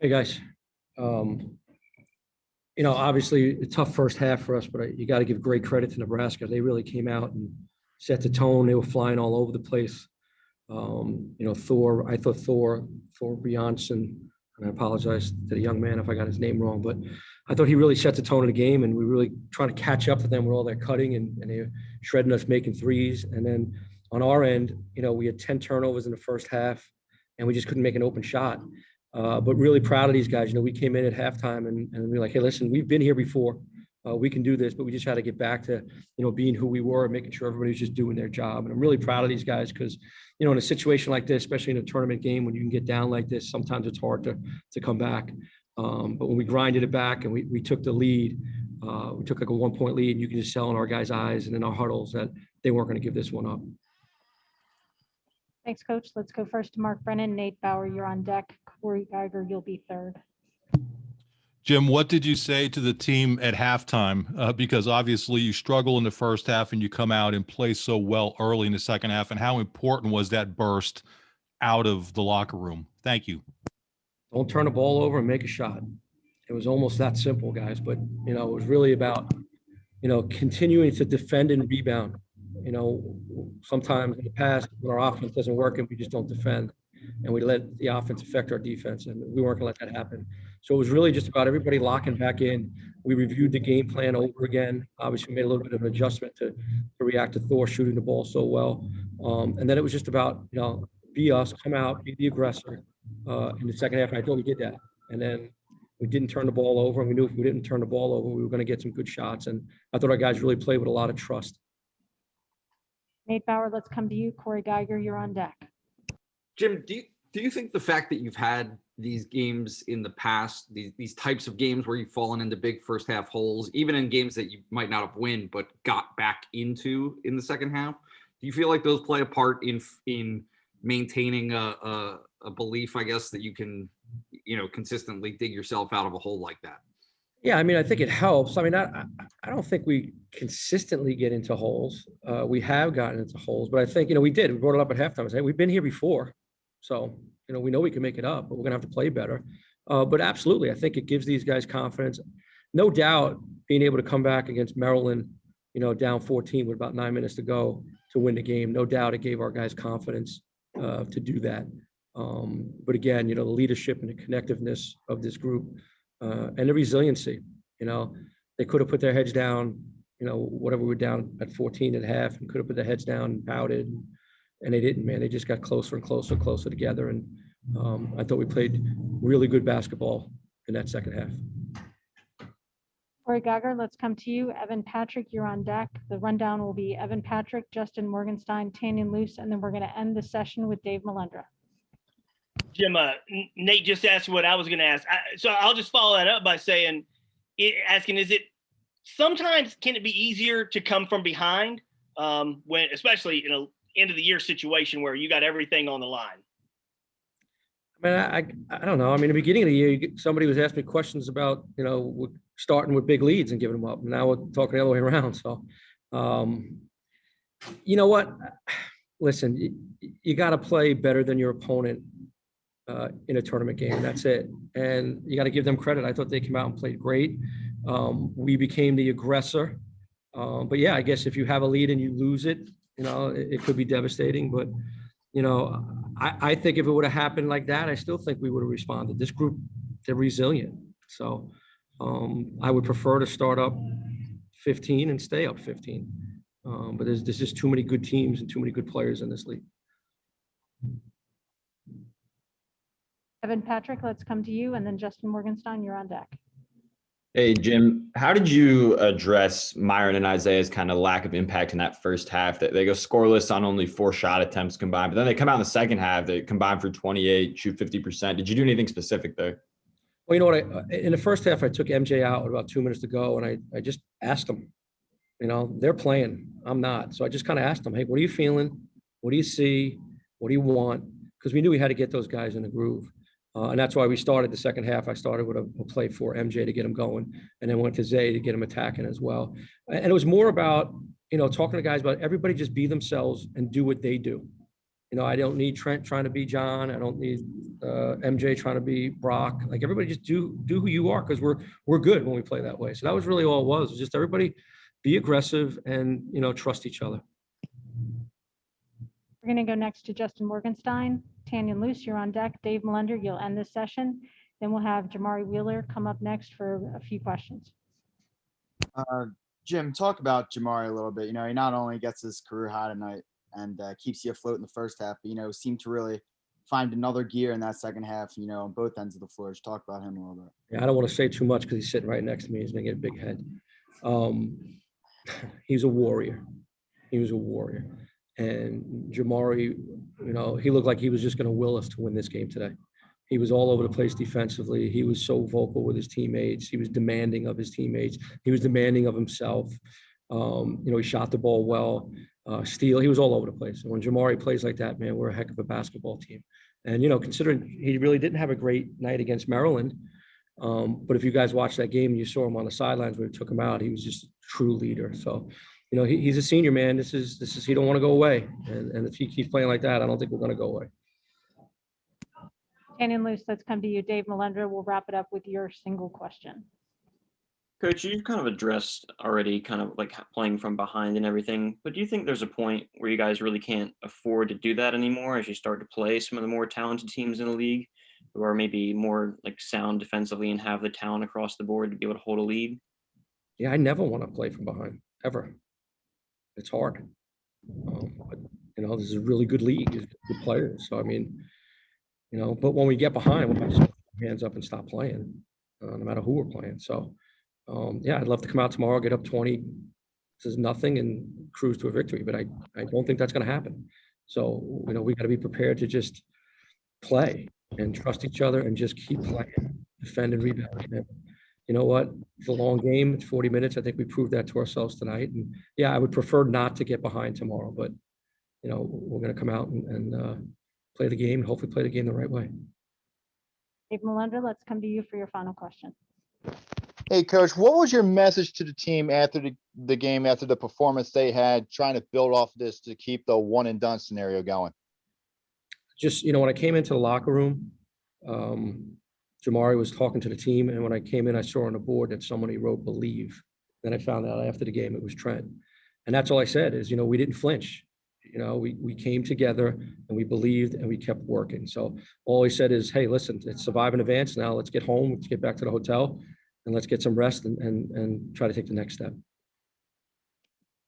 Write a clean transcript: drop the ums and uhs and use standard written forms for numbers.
Hey guys, um, obviously a tough first half for us, but you got to give great credit to Nebraska. They really came out and set the tone. They were flying all over the place. I thought Thor Bjornsson, and I apologize to the young man if I got his name wrong, but I thought he really set the tone of the game, and we really trying to catch up to them with all that cutting and they shredding us, making threes. And then on our end, we had 10 turnovers in the first half, and we just couldn't make an open shot. But really proud of these guys. We came in at halftime and we are like, hey, listen, we've been here before. We can do this, but we just had to get back to, being who we were and making sure everybody's just doing their job. And I'm really proud of these guys because, in a situation like this, especially in a tournament game, when you can get down like this, sometimes it's hard to come back. But when we grinded it back and we took the lead, we took like a 1-point lead, and you can just tell in our guys' eyes and in our huddles that they weren't going to give this one up. Thanks, Coach. Let's go first to Mark Brennan. Nate Bauer, you're on deck. Corey Geiger, you'll be third. Jim, what did you say to the team at halftime? Because obviously you struggle in the first half and you come out and play so well early in the second half. And how important was that burst out of the locker room? Thank you. Don't turn the ball over and make a shot. It was almost that simple, guys. But, it was really about, continuing to defend and rebound. Sometimes in the past when our offense doesn't work and we just don't defend and we let the offense affect our defense, and we weren't going to let that happen. So it was really just about everybody locking back in. We reviewed the game plan over again. Obviously, we made a little bit of an adjustment to react to Thor shooting the ball so well. And then it was just about, be us, come out, be the aggressor in the second half. And I thought we did that. And then we didn't turn the ball over, and we knew if we didn't turn the ball over, we were going to get some good shots. And I thought our guys really played with a lot of trust. Nate Bauer, let's come to you. Corey Geiger, you're on deck. Jim, do you think the fact that you've had these games in the past, these types of games where you've fallen into big first half holes, even in games that you might not have won but got back into in the second half, do you feel like those play a part in maintaining a belief, I guess, that you can, consistently dig yourself out of a hole like that? Yeah, I think it helps. I don't think we consistently get into holes. We have gotten into holes, but I think, we did. We brought it up at halftime. I said, we've been here before. So, we know we can make it up, but we're going to have to play better. But absolutely, I think it gives these guys confidence. No doubt being able to come back against Maryland, down 14 with about 9 minutes to go to win the game. No doubt it gave our guys confidence to do that. But again, the leadership and the connectiveness of this group, and the resiliency, they could have put their heads down, whatever we were down at 14 and a half, and could have put their heads down and pouted, and they didn't, man. They just got closer and closer and closer together. And I thought we played really good basketball in that second half. Corey Geiger, let's come to you. Evan Patrick, you're on deck. The rundown will be Evan Patrick, Justin Morgenstein, Tanyan Luce, and then we're going to end the session with Dave Melendra. Jim, Nate just asked what I was going to ask. So I'll just follow that up by asking, sometimes can it be easier to come from behind when, especially in a end of the year situation where you got everything on the line? I don't know. In the beginning of the year, somebody was asking me questions about, starting with big leads and giving them up. Now we're talking the other way around. So, you know what? Listen, you got to play better than your opponent in a tournament game. That's it. And you got to give them credit. I thought they came out and played great. We became the aggressor. But yeah, I guess if you have a lead and you lose it, it could be devastating. But, I think if it would have happened like that, I still think we would have responded. This group, they're resilient. So I would prefer to start up 15 and stay up 15. But there's just too many good teams and too many good players in this league. Evan Patrick, let's come to you, and then Justin Morgenstein, you're on deck. Hey, Jim, how did you address Myron and Isaiah's kind of lack of impact in that first half? That they go scoreless on only 4 shot attempts combined, but then they come out in the second half, they combine for 28, shoot 50%. Did you do anything specific there? Well, you know what? In the first half, I took MJ out with about 2 minutes to go, and I just asked them, they're playing, I'm not. So I just kind of asked them, hey, what are you feeling? What do you see? What do you want? Because we knew we had to get those guys in the groove. And that's why we started the second half. I started with a play for MJ to get him going, and then went to Zay to get him attacking as well. And it was more about, talking to guys about everybody just be themselves and do what they do. I don't need Trent trying to be John. I don't need MJ trying to be Brock. Like, everybody just do who you are, because we're good when we play that way. So that was really all it was just everybody be aggressive and, trust each other. We're going to go next to Justin Morgenstein. Tanya Luce, you're on deck. Dave Melunder, you'll end this session. Then we'll have Jamari Wheeler come up next for a few questions. Jim, talk about Jamari a little bit. He not only gets his career high tonight and keeps you afloat in the first half, but, seemed to really find another gear in that second half, on both ends of the floor. Just talk about him a little bit. Yeah, I don't want to say too much because he's sitting right next to me. He's going to get a big head. He's a warrior. He was a warrior. And Jamari, he looked like he was just going to will us to win this game today. He was all over the place defensively. He was so vocal with his teammates. He was demanding of his teammates. He was demanding of himself. He shot the ball well, steal. He was all over the place. And when Jamari plays like that, man, we're a heck of a basketball team. And, considering he really didn't have a great night against Maryland, but if you guys watched that game and you saw him on the sidelines when we took him out, he was just a true leader. So, he's a senior, man. This is he don't want to go away. And if he keeps playing like that, I don't think we're going to go away. Tanya Luce, let's come to you. Dave Melunder, we'll wrap it up with your single question. Coach, you kind of addressed already kind of like playing from behind and everything, but do you think there's a point where you guys really can't afford to do that anymore as you start to play some of the more talented teams in the league, who are maybe more like sound defensively and have the talent across the board to be able to hold a lead? Yeah, I never want to play from behind, ever. It's hard. But, this is a really good league, it's good players. So, but when we get behind, we'll have to put our hands up and stop playing, no matter who we're playing. So, I'd love to come out tomorrow, get up 20, this is nothing, and cruise to a victory. But I don't think that's going to happen. So, we got to be prepared to just play and trust each other and just keep playing, defend and rebound. And you know what? It's a long game. It's 40 minutes. I think we proved that to ourselves tonight. And I would prefer not to get behind tomorrow, but we're going to come out and play the game, and hopefully play the game the right way. Dave Melunder, let's come to you for your final question. Hey, Coach, what was your message to the team after the game, after the performance they had, trying to build off this to keep the one and done scenario going? Just, when I came into the locker room, Jamari was talking to the team. And when I came in, I saw on the board that somebody wrote "believe." Then I found out after the game it was Trent. And that's all I said is, we didn't flinch. We came together and we believed and we kept working. So all he said is, hey, listen, it's survive in advance. Now let's get home. Let's get back to the hotel and let's get some rest and try to take the next step.